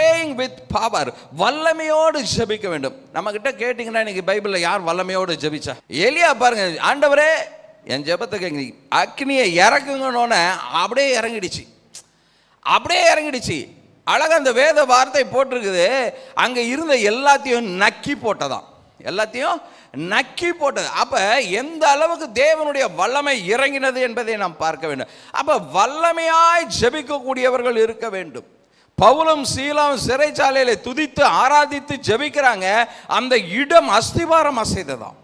praying with power. வல்லமையோடு ஜெபிக்க வேண்டும். நம்ம கிட்ட கேட்டிங்கன்னா இன்னைக்கு பைபிளில் யார் வல்லமையோடு ஜெபிச்சா? எலியா பாருங்க, ஆண்டவரே என் ஜெபத்தை கேட்குறீ, அக்னியை இறக்குங்கன்னொன்னே அப்படியே இறங்கிடுச்சு. அழகாக அந்த வேத வார்த்தை போட்டிருக்குது, அங்கே இருந்த எல்லாத்தையும் நக்கி போட்டதான், அப்ப எந்த அளவுக்கு தேவனுடைய வல்லமை இறங்கினது என்பதை நாம் பார்க்க வேண்டும். அப்ப வல்லமையாய் ஜெபிக்கக்கூடியவர்கள் இருக்க வேண்டும். பவுலும் சீலாவும் சிறைச்சாலையில துதித்து ஆராதித்து ஜெபிக்கிறாங்க. அந்த இடம் அஸ்திவாரம் அசைததாம்.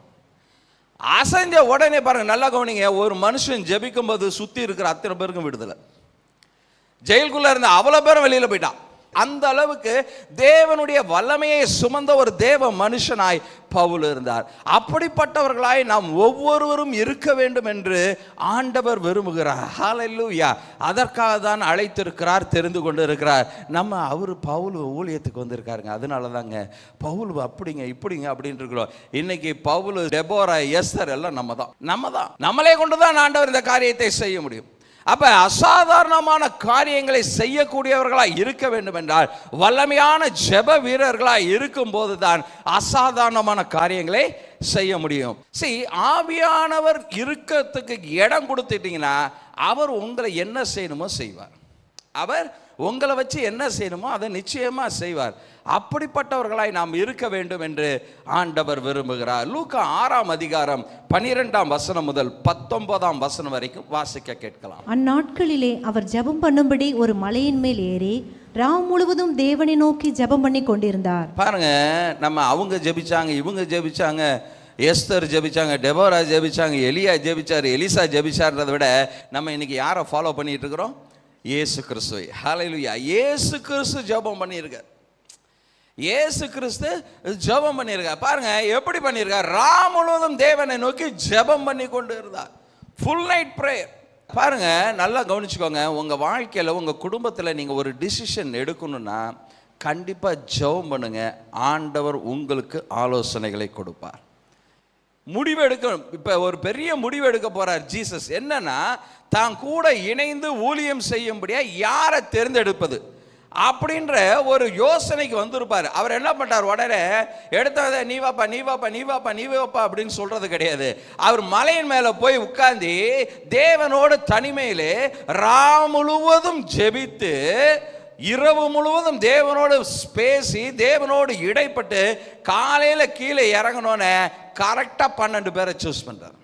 அசைஞ்ச உடனே பாருங்க, நல்லா கவனிங்க, ஒரு மனுஷன் ஜெபிக்கும் போது சுத்தி இருக்கிற அத்தனை பேருக்கும் விடுதலை. ஜெயிலுக்குள்ள இருந்த அவ்வளவு பேரும் வெளியில போயிட்டான். அந்த அளவுக்கு தேவனுடைய வல்லமையை சுமந்த ஒரு தேவ மனுஷனாய் பவுல் இருந்தார். அப்படிப்பட்டவர்களாய் நாம் ஒவ்வொருவரும் இருக்க வேண்டும் என்று ஆண்டவர் விரும்புகிறார். ஹல்லேலூயா. அதற்காக தான் அழைத்திருக்கிறார், தெரிந்து கொண்டு இருக்கிறார். அவர் பவுல் ஊழியத்துக்கு வந்திருக்காருங்க. அதனால தாங்க பவுல் அப்படிங்க இப்படிங்க அப்படின்னு இருக்கிறோம். இன்னைக்கு பவுல், டெபோரா, எஸ்தர் எல்லாம் நம்மளே கொண்டு தான் ஆண்டவர் இந்த காரியத்தை செய்ய முடியும். அப்ப அசாதாரணமான காரியங்களை செய்யக்கூடியவர்களாய் இருக்க வேண்டும் என்றால் வல்லமையான ஜெப வீரர்களாய் இருக்கும் போதுதான் அசாதாரணமான காரியங்களை செய்ய முடியும். ஆவியானவர் இருக்கிறதுக்கு இடம் கொடுத்துட்டீங்கன்னா அவர் உங்களை என்ன செய்யணுமோ செய்வார். அவர் உங்களை வச்சு என்ன செய்யணுமோ அதை நிச்சயமா செய்வார். அப்படிப்பட்டவர்களாய் நாம் இருக்க வேண்டும் என்று ஆண்டவர் விரும்புகிறார். லூக்கா 6ஆம் அதிகாரம் 12ஆம் வசனம் முதல் 19ஆம் வசனம் வரைக்கும் வாசிக்க கேட்கலாம். அந்நாட்களிலே அவர் ஜெபம் பண்ணும்படி ஒரு மலையின் மேல் ஏறி ராவு முழுவதும் தேவனை நோக்கி ஜெபம் பண்ணி கொண்டிருந்தார். பாருங்க, நம்ம அவங்க ஜெபிச்சாங்க, இவங்க ஜெபிச்சாங்க, எஸ்தர் ஜெபிச்சாங்க, டெபோரா ஜெபிச்சாங்க, எலியா ஜெபிச்சார், எலிசா ஜெபிச்சார்ன்றதை விட நம்ம இன்னைக்கு யாரை ஃபாலோ பண்ணிட்டு இருக்கிறோம்? இயேசு கிறிஸ்துவை. ஹல்லேலூயா. இயேசு கிறிஸ்து ஜெபம் பண்ணியிருக்கார். பாருங்க எப்படி பண்ணியிருக்கார். ராம் முழுவதும் தேவனை நோக்கி ஜெபம் பண்ணி கொண்டு இருந்தார். Full night prayer. பாருங்க, நல்லா கவனிச்சுக்கோங்க. உங்க வாழ்க்கையில, உங்க குடும்பத்துல நீங்க ஒரு டிசிஷன் எடுக்கணும்னா கண்டிப்பா ஜெபம் பண்ணுங்க. ஆண்டவர் உங்களுக்கு ஆலோசனைகளை கொடுப்பார். முடிவு எடுக்கணும். இப்ப ஒரு பெரிய முடிவு எடுக்க போறார் ஜீசஸ். என்னன்னா, தான் கூட இணைந்து ஊழியம் செய்யும்படியா யாரை தேர்ந்தெடுப்பது அப்படின்ற ஒரு யோசனைக்கு வந்திருப்பார். அவர் என்ன பண்ணார், உடனே எடுத்ததை நீ வாப்பா அப்படின்னு சொல்றது கிடையாது. அவர் மலையின் மேல போய் உட்கார்ந்து தேவனோடு தனிமையிலே ராம் முழுவதும் ஜெபித்து, இரவு முழுவதும் தேவனோடு பேசி, தேவனோடு இடைப்பட்டு காலையில கீழே இறங்கணும்னு கரெக்டா 12 பேரை சூஸ் பண்றார்.